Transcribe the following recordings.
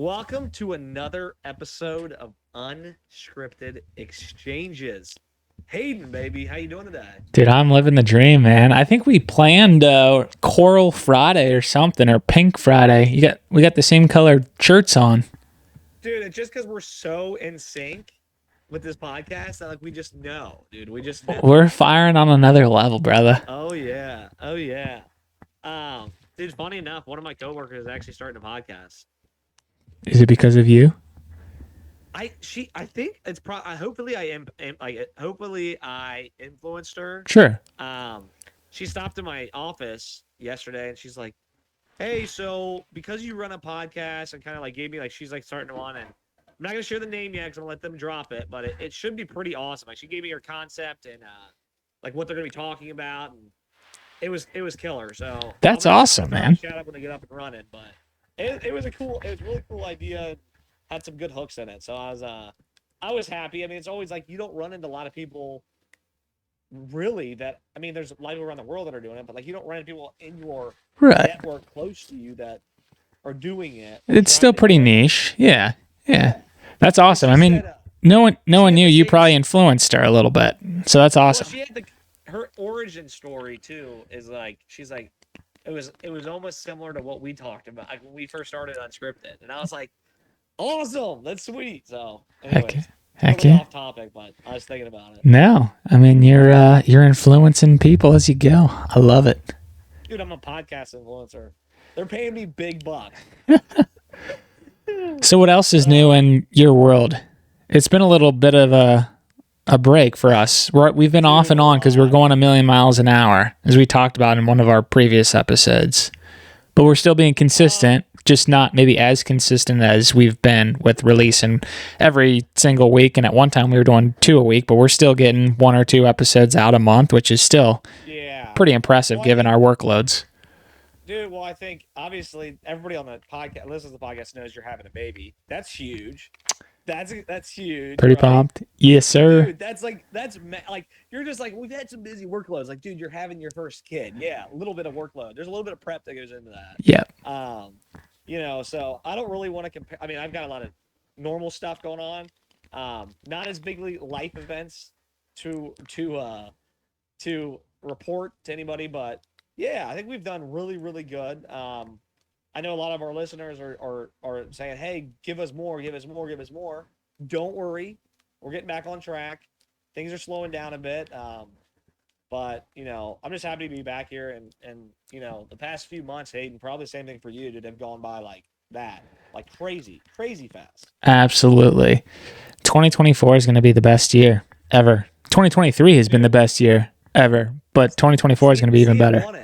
Welcome to another episode of Unscripted Exchanges. Hayden, baby, how you doing today? Dude, I'm living the dream, man. I think we planned Coral Friday or something, or Pink Friday. We got the same colored shirts on. Dude, it's just because we're so in sync with this podcast that we just know, dude. We just know. We're firing on another level, brother. Oh yeah. Oh yeah. Dude, funny enough, one of my coworkers is actually starting a podcast. Is it because of you? I think it's hopefully hopefully I influenced her. Sure. She stopped in my office yesterday and she's like, "Hey, so because you run a podcast," and kind of gave me she's starting one, and I'm not gonna share the name yet because I'm gonna let them drop it, but it should be pretty awesome. She gave me her concept and what they're gonna be talking about, and it was killer. So That's awesome, man. Shout out when they get up and running, but it was a really cool idea. Had some good hooks in it, so I was happy. I mean, it's always you don't run into a lot of people really there's a lot of people around the world that are doing it, but you don't run into people in your network close to you that are doing it. It's still pretty niche. Yeah. That's awesome. I mean, no one knew. You probably influenced her a little bit, so that's awesome. Well, she had her origin story too. Is she's like, it was almost similar to what we talked about when we first started Unscripted, and I was like, awesome, that's sweet. So, anyways, heck yeah. Off topic, but I was thinking about it. No, I mean you're influencing people as you go. I love it. Dude, I'm a podcast influencer. They're paying me big bucks. So what else is new in your world? It's been a little bit of a break for us. We've been off and on because we're going a million miles an hour, as we talked about in one of our previous episodes. But we're still being consistent, just not maybe as consistent as we've been with releasing every single week. And at one time we were doing 2 a week, but we're still getting 1 or 2 episodes out a month, which is still pretty impressive given our workloads. Dude, well, I think obviously everybody on the podcast, listens to the podcast, knows you're having a baby. That's huge. That's huge. Pretty pumped. Yes, sir. Dude, that's you're just we've had some busy workloads. Dude, you're having your first kid. Yeah, a little bit of workload. There's a little bit of prep that goes into that. Yeah. So I don't really want to compare. I mean, I've got a lot of normal stuff going on. Not as bigly life events to report to anybody, but yeah, I think we've done really, really good. I know a lot of our listeners are saying, "Hey, give us more, give us more, give us more." Don't worry, we're getting back on track. Things are slowing down a bit, but I'm just happy to be back here. And the past few months, Hayden, probably the same thing for you, have gone by crazy fast. Absolutely. 2024 is going to be the best year ever. 2023 has been the best year ever, but 2024 is going to be even better.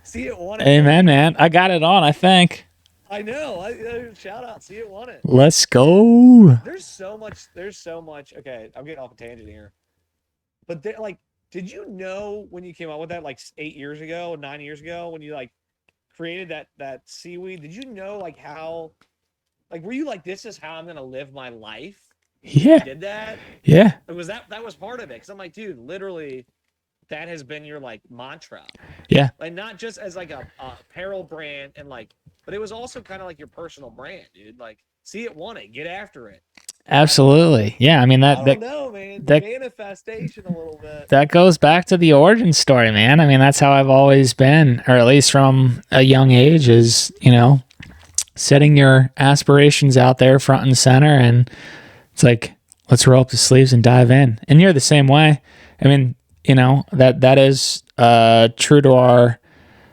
See it won it. Amen, man. I got it on, I think. I know. Shout out. See it won it. Let's go. There's so much. Okay, I'm getting off a tangent here. But did you know when you came out with that 8 years ago, 9 years ago, when you created that seaweed? Did you know how were you this is how I'm gonna live my life? Yeah. You did that? Yeah. It was that was part of it. Because I'm dude, literally, that has been your mantra. Yeah. Not just as a apparel brand but it was also kind of your personal brand, dude. See it, want it, get after it. Absolutely. Yeah. I mean I don't know, man. The manifestation a little bit. That goes back to the origin story, man. I mean, that's how I've always been, or at least from a young age, is, setting your aspirations out there front and center. And it's let's roll up the sleeves and dive in. And you're the same way. I mean, that is true to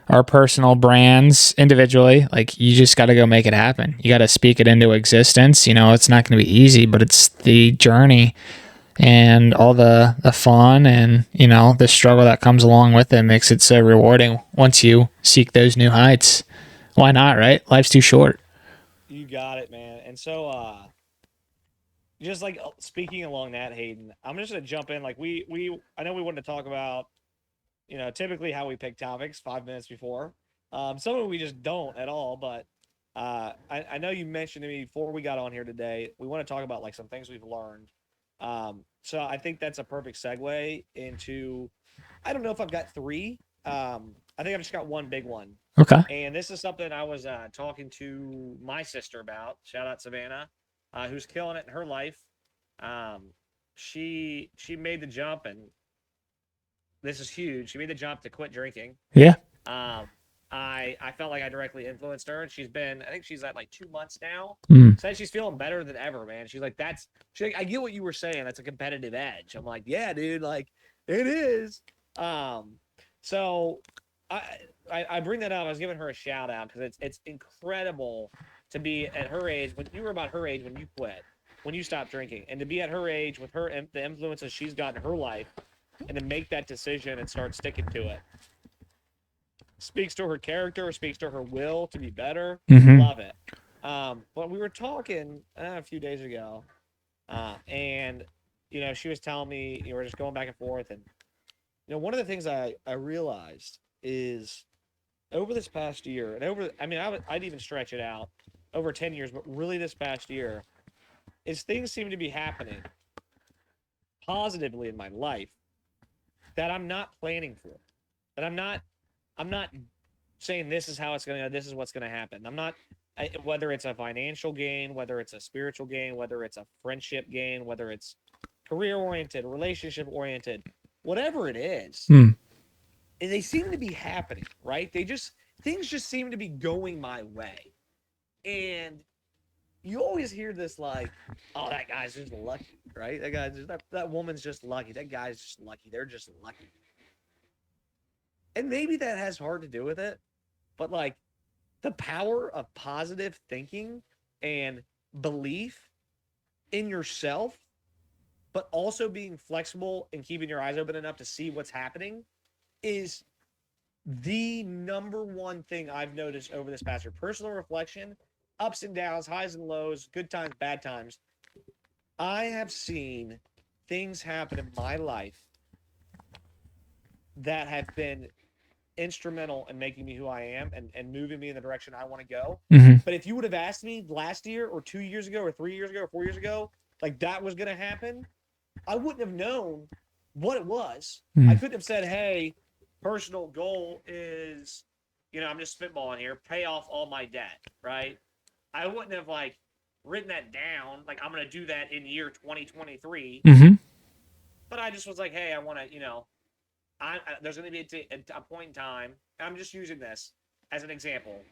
our personal brands individually. You just got to go make it happen. You got to speak it into existence. It's not going to be easy, but it's the journey and all the fun and the struggle that comes along with it makes it so rewarding once you seek those new heights. Why not, right? Life's too short. You got it, man. And so just speaking along that, Hayden, I'm just gonna jump in. I know we wanted to talk about, typically how we pick topics 5 minutes before. Some of it we just don't at all. But I know you mentioned to me before we got on here today, we want to talk about some things we've learned. So I think that's a perfect segue into. I don't know if I've got 3. I think I've just got one big one. Okay. And this is something I was talking to my sister about. Shout out Savannah, who's killing it in her life. She made the jump, and this is huge. She made the jump to quit drinking. Yeah. Um, I felt like I directly influenced her, and I think she's at like 2 months now. Mm. Said she's feeling better than ever, man. She's like, I get what you were saying. That's a competitive edge. I'm like, yeah, dude, like it is. Um, so I, I bring that up. I was giving her a shout out because it's incredible to be at her age when you were about her age when you quit, when you stopped drinking, and to be at her age with her the influences she's got in her life, and to make that decision and start sticking to it. Speaks to her character, speaks to her will to be better. Mm-hmm. Love it. But we were talking a few days ago, and she was telling me we're just going back and forth, and one of the things I realized is over this past year, and I'd even stretch it out over 10 years, but really this past year, is things seem to be happening positively in my life that I'm not planning for, that I'm not saying this is how it's going to, this is what's going to happen. I'm not, whether it's a financial gain, whether it's a spiritual gain, whether it's a friendship gain, whether it's career oriented, relationship oriented, whatever it is, Mm. they seem to be happening, right? Things just seem to be going my way. And you always hear this like, oh, that guy's just lucky, right? That woman's just lucky. That guy's just lucky. They're just lucky. And maybe that has hard to do with it, but like the power of positive thinking and belief in yourself, but also being flexible and keeping your eyes open enough to see what's happening is the number one thing I've noticed over this past year. Personal reflection, ups and downs, highs and lows, good times, bad times. I have seen things happen in my life that have been instrumental in making me who I am and moving me in the direction I want to go. Mm-hmm. But if you would have asked me last year or 2 years ago or 3 years ago or 4 years ago, like that was going to happen, I wouldn't have known what it was. Mm. I couldn't have said, hey, personal goal is, I'm just spitballing here, pay off all my debt, right? I wouldn't have like written that down. Like I'm going to do that in year 2023. Mm-hmm. But I just was like, hey, I want to, there's going to be a point in time. I'm just using this as an example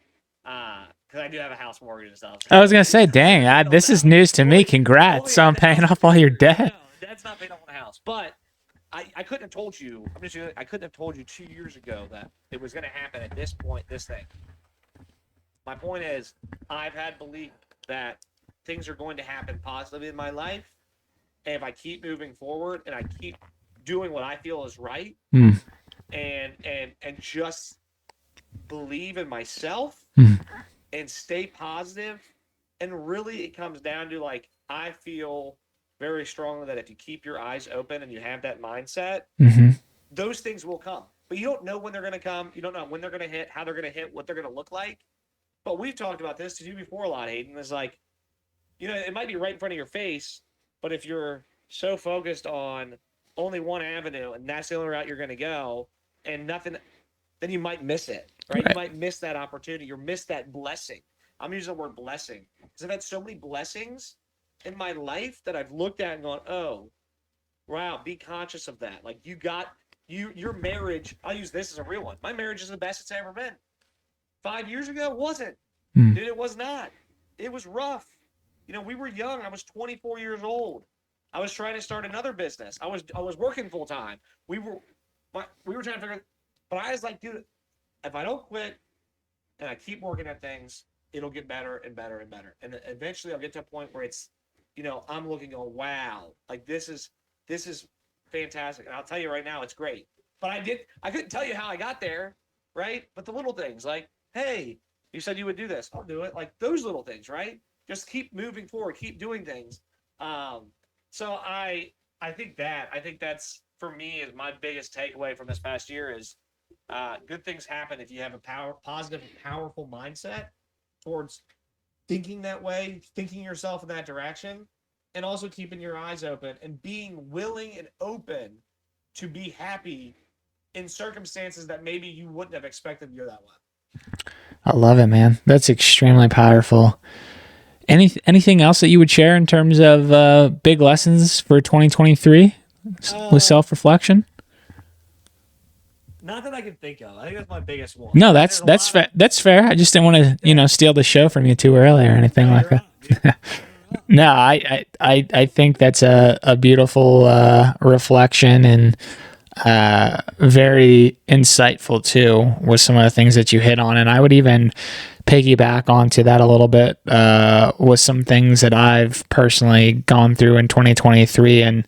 because I do have a house mortgage and stuff. I was gonna say, dang, this is news to me. Congrats on paying off all your debt. No, that's not paying off on the house. But I couldn't have told you. I couldn't have told you 2 years ago that it was going to happen at this point. This thing. My point is, I've had belief that things are going to happen positively in my life, and if I keep moving forward and I keep doing what I feel is right, and just believe in myself and stay positive, and really it comes down to like I feel very strongly that if you keep your eyes open and you have that mindset, those things will come. But you don't know when they're going to come. You don't know when they're going to hit, how they're going to hit, what they're going to look like. But we've talked about this to you before a lot, Hayden. It's like, it might be right in front of your face, but if you're so focused on only one avenue and that's the only route you're going to go and nothing, then you might miss it, right? You might miss that opportunity or miss that blessing. I'm using the word blessing because I've had so many blessings in my life that I've looked at and gone, oh, wow, be conscious of that. Like your marriage, I'll use this as a real one. My marriage is the best it's ever been. 5 years ago, it wasn't. Dude, it was not. It was rough. We were young. I was 24 years old. I was trying to start another business. I was working full time. We were trying to figure. But I was like, dude, if I don't quit and I keep working at things, it'll get better and better and better. And eventually, I'll get to a point where it's, I'm looking, oh wow, like this is fantastic. And I'll tell you right now, it's great. But I couldn't tell you how I got there, right? But the little things, like, hey, you said you would do this, I'll do it. Like those little things, right? Just keep moving forward, keep doing things. So I think that's for me is my biggest takeaway from this past year is good things happen if you have a positive, powerful mindset towards thinking that way, thinking yourself in that direction, and also keeping your eyes open and being willing and open to be happy in circumstances that maybe you wouldn't have expected you're that way. I love it, man. That's extremely powerful. Anything else that you would share in terms of big lessons for 2023 with self-reflection? Not that I can think of. I think that's my biggest one. No, that's fair. I just didn't want to steal the show from you too early or anything like that. No, I think that's a beautiful reflection and very insightful too with some of the things that you hit on. And I would even piggyback onto that a little bit with some things that I've personally gone through in 2023. And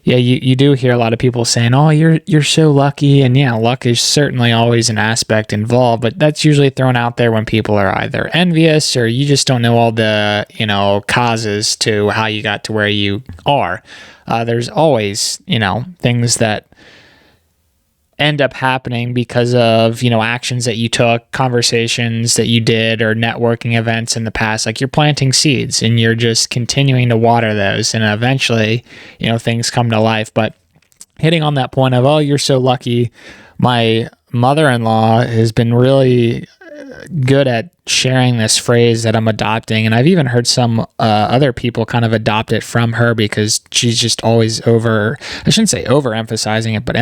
yeah, you do hear a lot of people saying, "Oh, you're so lucky," and yeah, luck is certainly always an aspect involved, but that's usually thrown out there when people are either envious or you just don't know all the causes to how you got to where you are. There's always things that end up happening because of actions that you took, conversations that you did, or networking events in the past. Like, you're planting seeds and you're just continuing to water those, and eventually things come to life. But hitting on that point of, oh, you're so lucky, my mother-in-law has been really good at sharing this phrase that I'm adopting, and I've even heard some other people kind of adopt it from her, because she's just always I shouldn't say overemphasizing it, but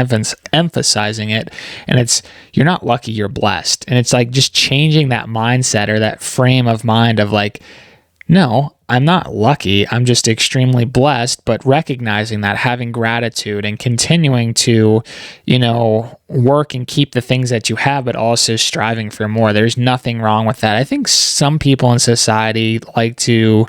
emphasizing it. And it's, you're not lucky, you're blessed. And it's like just changing that mindset or that frame of mind of like, no, I'm not lucky, I'm just extremely blessed, but recognizing that, having gratitude and continuing to, work and keep the things that you have, but also striving for more. There's nothing wrong with that. I think some people in society like to,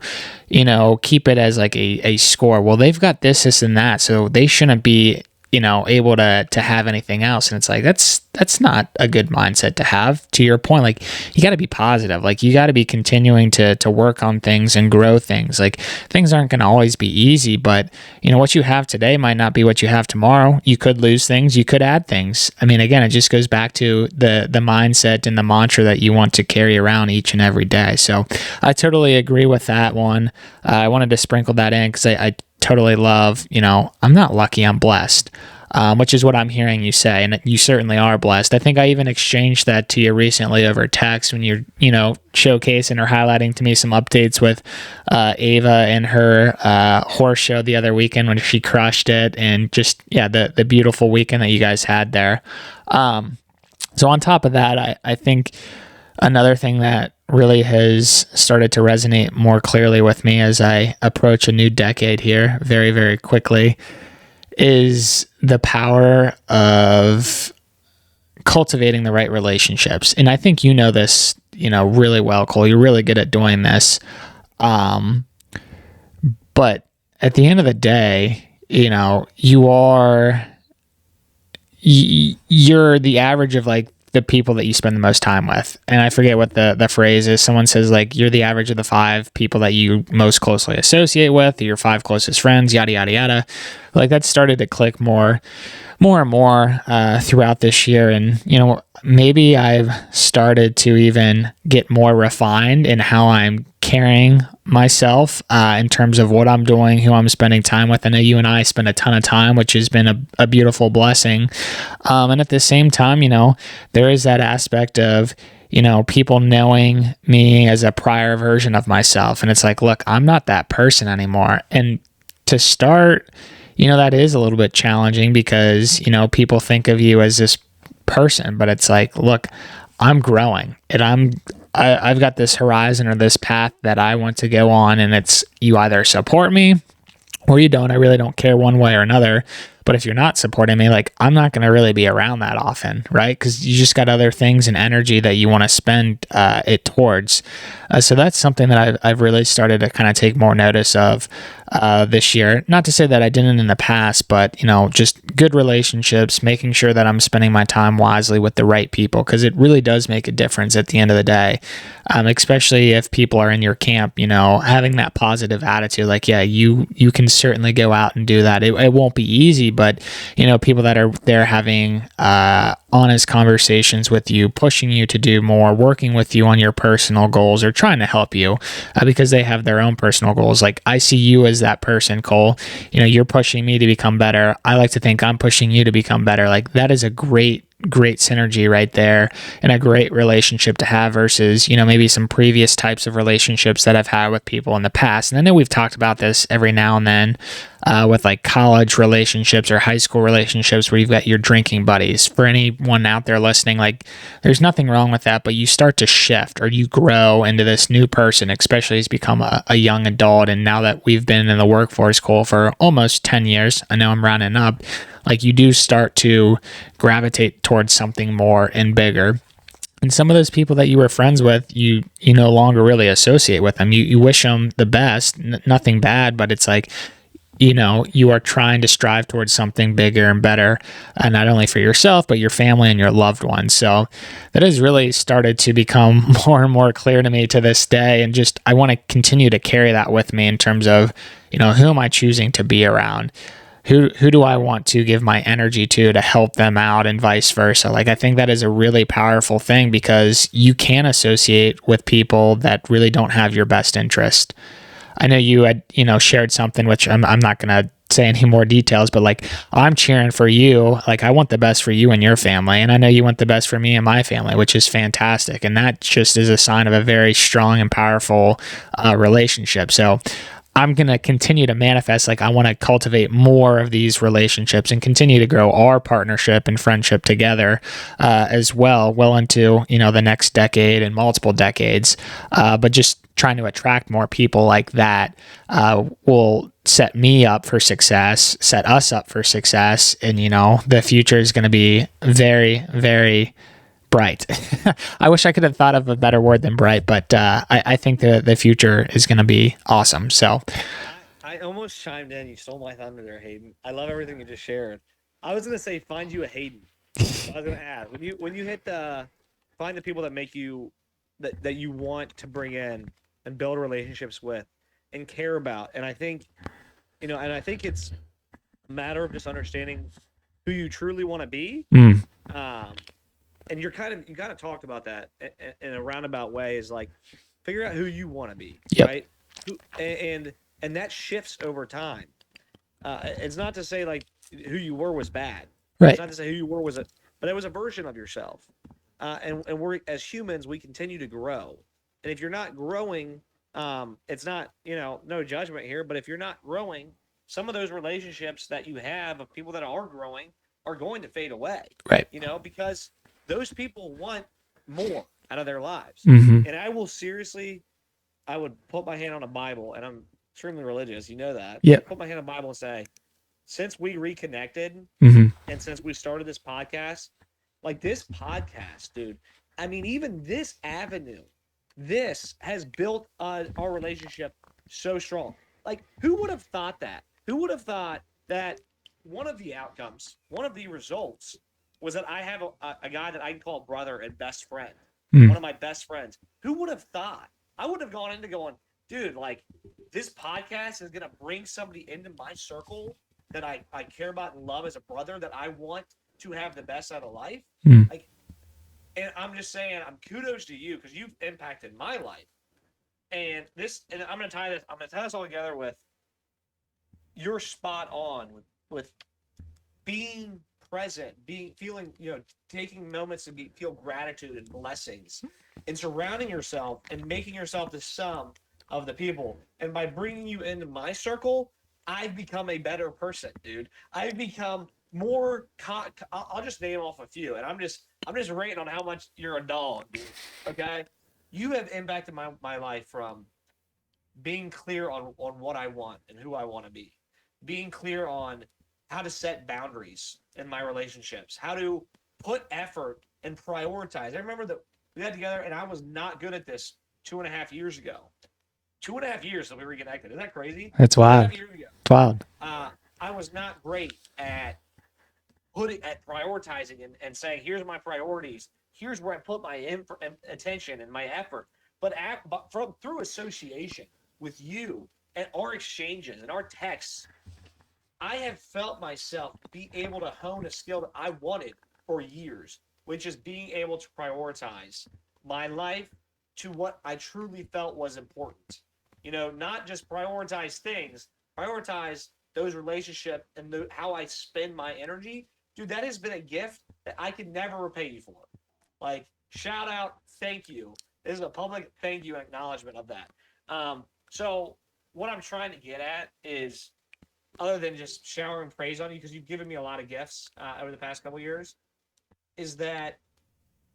keep it as like a score. Well, they've got this, and that, so they shouldn't be able to have anything else. And it's like, that's not a good mindset to have. To your point, like, you got to be positive. Like, you got to be continuing to work on things and grow things. Like, things aren't going to always be easy, but what you have today might not be what you have tomorrow. You could lose things, you could add things. I mean, again, it just goes back to the mindset and the mantra that you want to carry around each and every day. So I totally agree with that one. I wanted to sprinkle that in because I totally love, I'm not lucky, I'm blessed, which is what I'm hearing you say. And you certainly are blessed. I think I even exchanged that to you recently over text when you're, showcasing or highlighting to me some updates with Ava and her horse show the other weekend when she crushed it, and just, the beautiful weekend that you guys had there. So on top of that, I think another thing that really has started to resonate more clearly with me as I approach a new decade here very, very quickly is the power of cultivating the right relationships. And I think this, really well, Cole. You're really good at doing this. But at the end of the day, you're the average of like the people that you spend the most time with. And I forget what the phrase is. Someone says like, you're the average of the 5 people that you most closely associate with, or your 5 closest friends, yada, yada, yada. Like, that started to click more and more throughout this year. And, maybe I've started to even get more refined in how I'm carrying myself in terms of what I'm doing, who I'm spending time with. I know you and I spend a ton of time, which has been a beautiful blessing. And at the same time, there is that aspect of, people knowing me as a prior version of myself. And it's like, look, I'm not that person anymore. And to start, that is a little bit challenging because, people think of you as this person, but it's like, look, I'm growing and I've got this horizon or this path that I want to go on, and it's, you either support me or you don't. I really don't care one way or another. But if you're not supporting me, like, I'm not going to really be around that often, right? Because you just got other things and energy that you want to spend it towards. So that's something that I've really started to kind of take more notice of this year. Not to say that I didn't in the past, but, just good relationships, making sure that I'm spending my time wisely with the right people, because it really does make a difference at the end of the day. especially if people are in your camp, having that positive attitude, like, yeah, you can certainly go out and do that. It won't be easy, but people that are there having honest conversations with you, pushing you to do more, working with you on your personal goals, or trying to help you because they have their own personal goals. Like, I see you as that person, Cole. You're pushing me to become better. I like to think I'm pushing you to become better. Like, that is a great synergy right there, and a great relationship to have versus maybe some previous types of relationships that I've had with people in the past. And I know we've talked about this every now and then with like college relationships or high school relationships where you've got your drinking buddies. For anyone out there listening, like, there's nothing wrong with that, but you start to shift or you grow into this new person, especially as you become a young adult. And now that we've been in the workforce, Cole, for almost 10 years, I know I'm rounding up, like, you do start to gravitate towards something more and bigger. And some of those people that you were friends with, you no longer really associate with them. You wish them the best, nothing bad, but it's like, you are trying to strive towards something bigger and better, not only for yourself, but your family and your loved ones. So that has really started to become more and more clear to me to this day. And just, I want to continue to carry that with me in terms of, who am I choosing to be around? Who do I want to give my energy to help them out, and vice versa? Like, I think that is a really powerful thing because you can associate with people that really don't have your best interest. I know you had, shared something, which I'm not going to say any more details, but like, I'm cheering for you. Like, I want the best for you and your family. And I know you want the best for me and my family, which is fantastic. And that just is a sign of a very strong and powerful relationship. So I'm going to continue to manifest, like, I want to cultivate more of these relationships and continue to grow our partnership and friendship together as well into, the next decade and multiple decades. But just trying to attract more people like that will set me up for success, set us up for success. And, the future is going to be very, very bright. I wish I could have thought of a better word than bright, but I think the future is going to be awesome. So, I almost chimed in. You stole my thunder there, Hayden. I love everything you just shared. I was gonna say find you a Hayden. I was gonna add when you hit the find the people that make you that you want to bring in and build relationships with and care about. And I think and I think it's a matter of just understanding who you truly want to be. mm, Um, and you kind of talked about that in a roundabout way, is like figure out who you want to be, yep, right? And that shifts over time. It's not to say like who you were was bad. It's right, not to say who you were was but it was a version of yourself. And we're, as humans, we continue to grow. And if you're not growing, it's not, no judgment here, but if you're not growing, some of those relationships that you have of people that are growing are going to fade away, right, because those people want more out of their lives. mm-hmm, And I would put my hand on a Bible, and I'm extremely religious, you know that. I'd yep, put my hand on a Bible and say, since we reconnected mm-hmm, and since we started this podcast, like this podcast, dude, I mean, even this avenue, this has built our relationship so strong. Like, who would have thought that? Who would have thought that one of the outcomes, one of the results, was that I have a guy that I can call brother and best friend, mm, one of my best friends. Who would have thought? I would have gone into going, dude, like, this podcast is gonna bring somebody into my circle that I care about and love as a brother, that I want to have the best out of life. mm, Like, and I'm just saying, I'm kudos to you because you've impacted my life. And I'm gonna tie this all together with you're spot on with being present, being feeling, taking moments to feel gratitude and blessings, and surrounding yourself and making yourself the sum of the people. And by bringing you into my circle, I've become a better person, dude. I've become more. I'll just name off a few, and I'm just rating on how much you're a dog, dude. Okay, you have impacted my life from being clear on what I want and who I want to be, being clear on how to set boundaries in my relationships, how to put effort and prioritize. I remember that we got together and I was not good at this 2.5 years ago. 2.5 years that we reconnected. Isn't that crazy? it's Two and a wild, half years ago. it's wild, Uh, I was not great at prioritizing and saying, here's my priorities. Here's where I put my attention and my effort. but through association with you and our exchanges and our texts, I have felt myself be able to hone a skill that I wanted for years, which is being able to prioritize my life to what I truly felt was important. Not just prioritize things, prioritize those relationships and how I spend my energy. Dude, that has been a gift that I can never repay you for. Like, shout out, thank you. This is a public thank you and acknowledgement of that. So, what I'm trying to get at is, other than just showering praise on you, because you've given me a lot of gifts over the past couple years, is that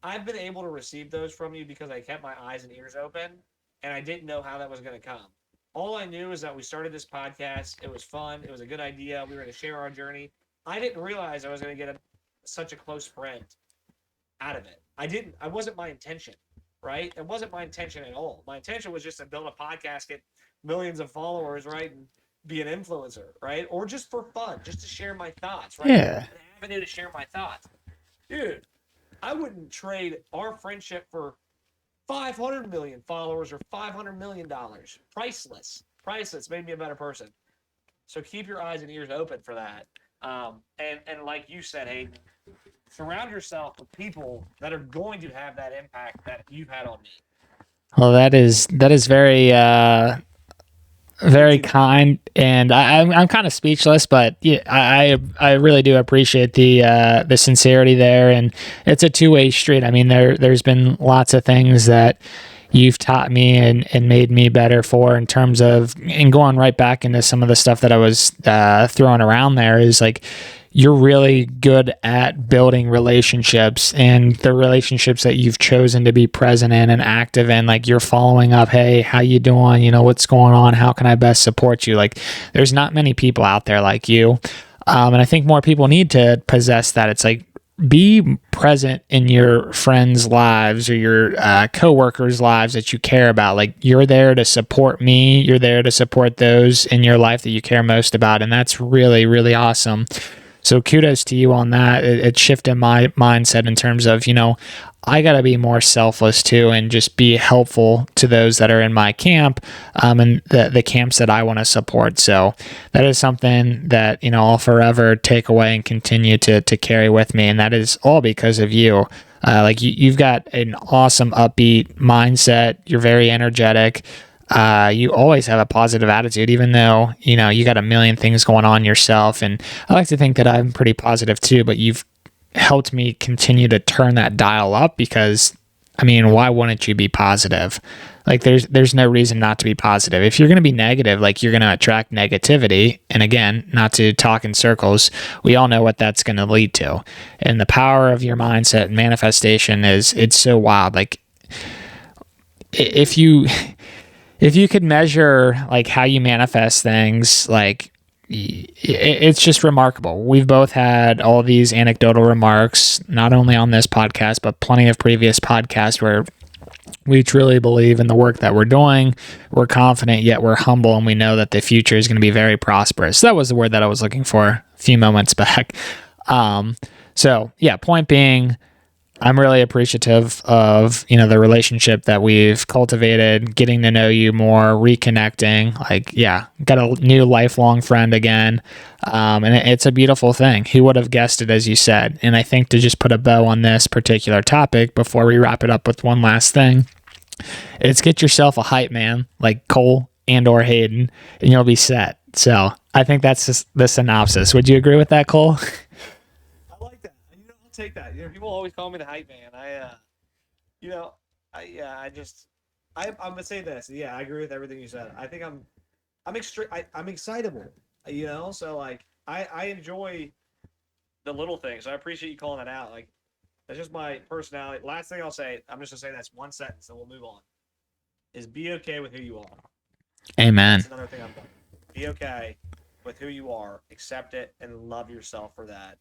I've been able to receive those from you because I kept my eyes and ears open, and I didn't know how that was going to come. All I knew is that we started this podcast. It was fun. It was a good idea. We were going to share our journey. I didn't realize I was going to get such a close friend out of it. I wasn't my intention, right? It wasn't my intention at all. My intention was just to build a podcast, get millions of followers, right? And be an influencer, right? Or just for fun, just to share my thoughts, right? Yeah. An avenue to share my thoughts. Dude, I wouldn't trade our friendship for 500 million followers or $500 million. Priceless. Made me a better person. So keep your eyes and ears open for that. And like you said, Hayden, surround yourself with people that are going to have that impact that you've had on me. Well, that is very very kind, and I'm kind of speechless, but yeah, I really do appreciate the sincerity there, and it's a two-way street. I mean, there's been lots of things that you've taught me and made me better for, in terms of, and going right back into some of the stuff that I was throwing around there, is like, you're really good at building relationships, and the relationships that you've chosen to be present in and active in. Like, you're following up, hey, how you doing? What's going on? How can I best support you? Like, there's not many people out there like you. And I think more people need to possess that. It's like, be present in your friends' lives or your coworkers' lives that you care about. Like, you're there to support me. You're there to support those in your life that you care most about. And that's really, really awesome. So kudos to you on that. It shifted my mindset in terms of, I got to be more selfless too, and just be helpful to those that are in my camp, and the camps that I want to support. So that is something that, I'll forever take away and continue to carry with me. And that is all because of you. Like, you've got an awesome upbeat mindset. You're very energetic. You always have a positive attitude, even though, you got a million things going on yourself. And I like to think that I'm pretty positive too, but you've helped me continue to turn that dial up, because, I mean, why wouldn't you be positive? Like, there's no reason not to be positive. If you're going to be negative, like, you're going to attract negativity. And again, not to talk in circles, we all know what that's going to lead to. And the power of your mindset and manifestation it's so wild. Like, if you could measure, like, how you manifest things, like, it's just remarkable. We've both had all these anecdotal remarks, not only on this podcast, but plenty of previous podcasts, where we truly believe in the work that we're doing. We're confident, yet we're humble, and we know that the future is going to be very prosperous. That was the word that I was looking for a few moments back. So yeah, point being, I'm really appreciative of, the relationship that we've cultivated, getting to know you more, reconnecting. Like, yeah, got a new lifelong friend again. And it's a beautiful thing. Who would have guessed it, as you said? And I think, to just put a bow on this particular topic before we wrap it up with one last thing, it's get yourself a hype man like Cole and or Hayden, and you'll be set. So I think that's just the synopsis. Would you agree with that, Cole? I'll take that. People always call me the hype man. I'm gonna say this. Yeah, I agree with everything you said. I think I'm excitable. So, like, I enjoy the little things. So I appreciate you calling that out. Like, that's just my personality. Last thing I'll say, I'm just gonna say that's one sentence, and we'll move on. Is be okay with who you are. Amen. That's another thing I'm doing. Be okay with who you are. Accept it and love yourself for that.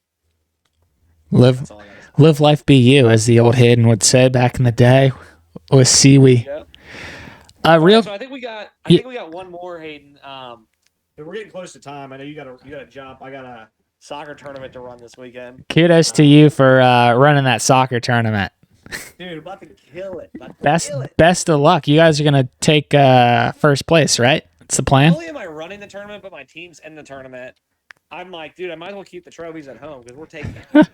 Live life, be you, as the old Hayden would say back in the day with Seaweed. Yeah. So I think we got one more, Hayden. We're getting close to time. I know you gotta jump. I got a soccer tournament to run this weekend. Kudos to you for running that soccer tournament. Dude, about to kill it. About to Best kill it. best of luck. You guys are gonna take first place, right? That's the plan. Not only am I running the tournament, but my team's in the tournament. I'm like, dude, I might as well keep the trophies at home because we're taking it.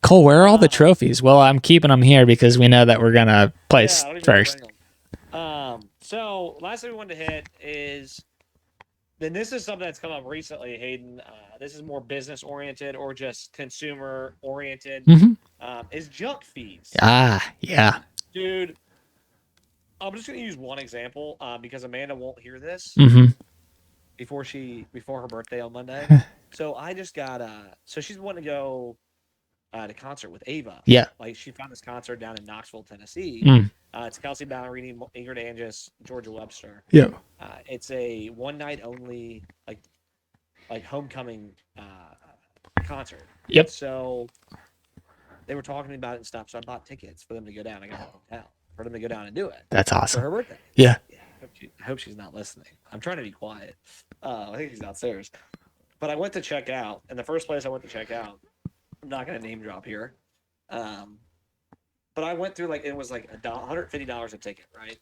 Cole, where are all the trophies? Well, I'm keeping them here because we know that we're gonna place I don't even first. bring them. So last thing we wanted to hit is, then this is something that's come up recently, Hayden. This is more business oriented or just consumer oriented. Is junk fees. Ah, yeah. Dude, I'm just gonna use one example because Amanda won't hear this before her birthday on Monday. So I just got so she's wanting to go to concert with Ava. Yeah. Like she found this concert down in Knoxville, Tennessee. It's Kelsey Ballerini, Ingrid Angus, Georgia Webster. Yeah. It's a one night only like homecoming concert. Yep. So they were talking about it and stuff. So I bought tickets for them to go down. I got a hotel for them to go down and do it. That's For awesome. her birthday. Yeah. I hope she's not listening. I'm trying to be quiet. I think she's downstairs. But I went to check out, and the first place I went to check out, I'm not going to name drop here. But I went through it was like $150 a ticket, right?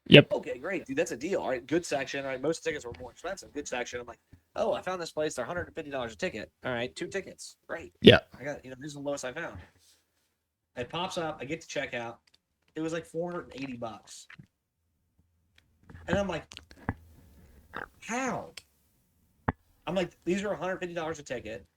Yep. Okay, great, dude. That's a deal. All right, good section. All right, most tickets were more expensive. Good section. I'm like, oh, I found this place. They're $150 a ticket. All right, 2 tickets. Great. Yeah. I got this is the lowest I found. It pops up. I get to check out. It was like $480. And I'm like, how? I'm like, these are $150 a ticket.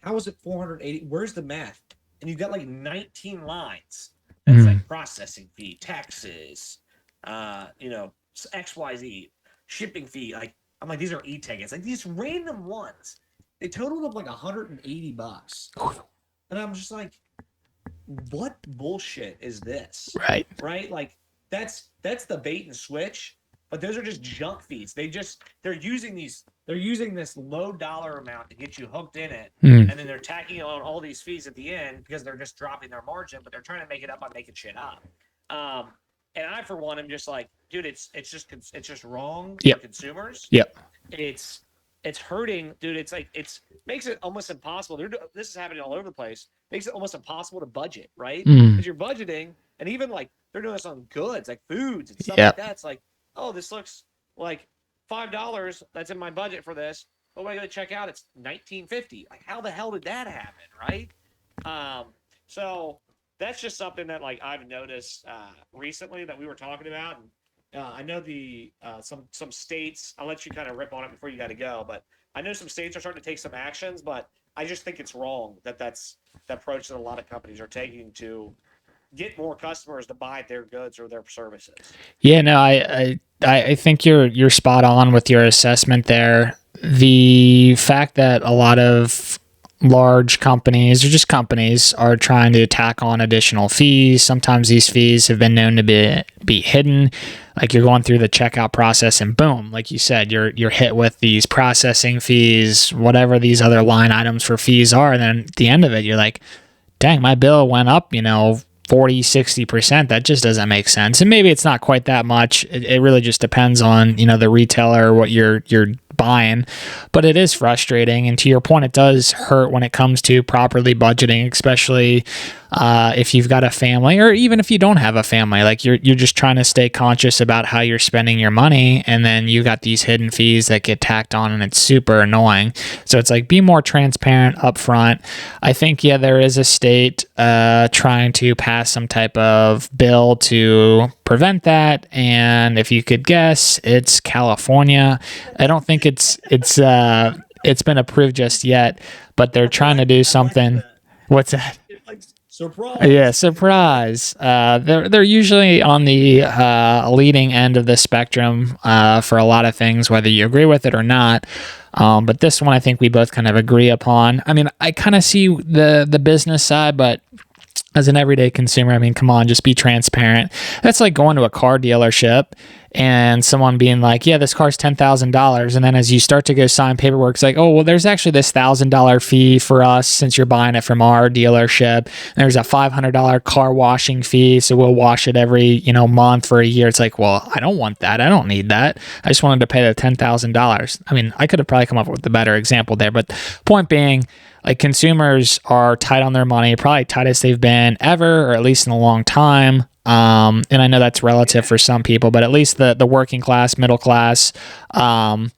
How is it 480? Where's the math? And you've got like 19 lines. That's like processing fee, taxes, XYZ, shipping fee. Like, I'm like, these are e-tickets. Like these random ones. They totaled up like $180. And I'm just like, what bullshit is this? Right. Right? Like that's the bait and switch. But those are just junk fees. They're using this low dollar amount to get you hooked in it, and then they're tacking on all these fees at the end because they're just dropping their margin, but they're trying to make it up by making shit up. And I, for one, am just like, dude, it's just wrong for consumers. Yep. It's hurting, dude. It's like makes it almost impossible. This is happening all over the place. Makes it almost impossible to budget, right? Because you're budgeting, and even like they're doing this on goods like foods and stuff like that. It's like, oh, this looks like $5 that's in my budget for this. But when I go to check out, it's $19.50. Like, how the hell did that happen, right? So that's just something that like I've noticed recently that we were talking about. And I know some states. I'll let you kind of rip on it before you got to go. But I know some states are starting to take some actions. But I just think it's wrong that's the approach that a lot of companies are taking to get more customers to buy their goods or their services. Yeah, no, I think you're spot on with your assessment there. The fact that a lot of large companies or just companies are trying to tack on additional fees. Sometimes these fees have been known to be hidden. Like you're going through the checkout process and boom, like you said, you're hit with these processing fees, whatever these other line items for fees are. And then at the end of it, you're like, dang, my bill went up, 40-60%. That just doesn't make sense. And maybe it's not quite that much. It really just depends on the retailer or what you're buying, but it is frustrating. And to your point, it does hurt when it comes to properly budgeting, especially if you've got a family, or even if you don't have a family. Like you're just trying to stay conscious about how you're spending your money, and then you got these hidden fees that get tacked on, and it's super annoying. So it's like, be more transparent up front. I think there is a state trying to pass some type of bill to prevent that, and if you could guess, it's California. I don't think it's been approved just yet, but they're trying to do something. What's that? Surprise! Yeah, surprise. They're usually on the leading end of the spectrum for a lot of things, whether you agree with it or not. But this one, I think we both kind of agree upon. I mean, I kind of see the business side, but as an everyday consumer, I mean, come on, just be transparent. That's like going to a car dealership and someone being like, yeah, this car's $10,000. And then as you start to go sign paperwork, it's like, oh, well, there's actually this $1,000 fee for us since you're buying it from our dealership. There's a $500 car washing fee. So we'll wash it every, month for a year. It's like, well, I don't want that. I don't need that. I just wanted to pay the $10,000. I mean, I could have probably come up with a better example there, but point being, like, consumers are tight on their money, probably tightest they've been ever, or at least in a long time. And I know that's relative for some people, but at least the working class, middle class, and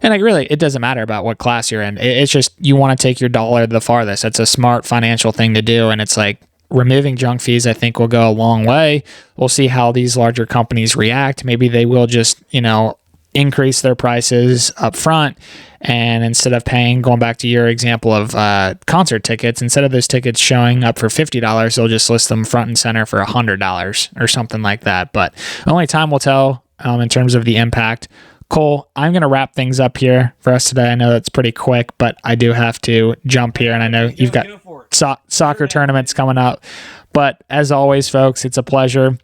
like really, it doesn't matter about what class you're in. It's just you want to take your dollar the farthest. It's a smart financial thing to do, and it's like removing junk fees, I think, will go a long way. We'll see how these larger companies react. Maybe they will just, increase their prices up front. And instead of paying, going back to your example of concert tickets, instead of those tickets showing up for $50, they'll just list them front and center for $100 or something like that. But only time will tell in terms of the impact. Cole, I'm going to wrap things up here for us today. I know that's pretty quick, but I do have to jump here. And I know you've got soccer tournaments coming up. But as always, folks, it's a pleasure.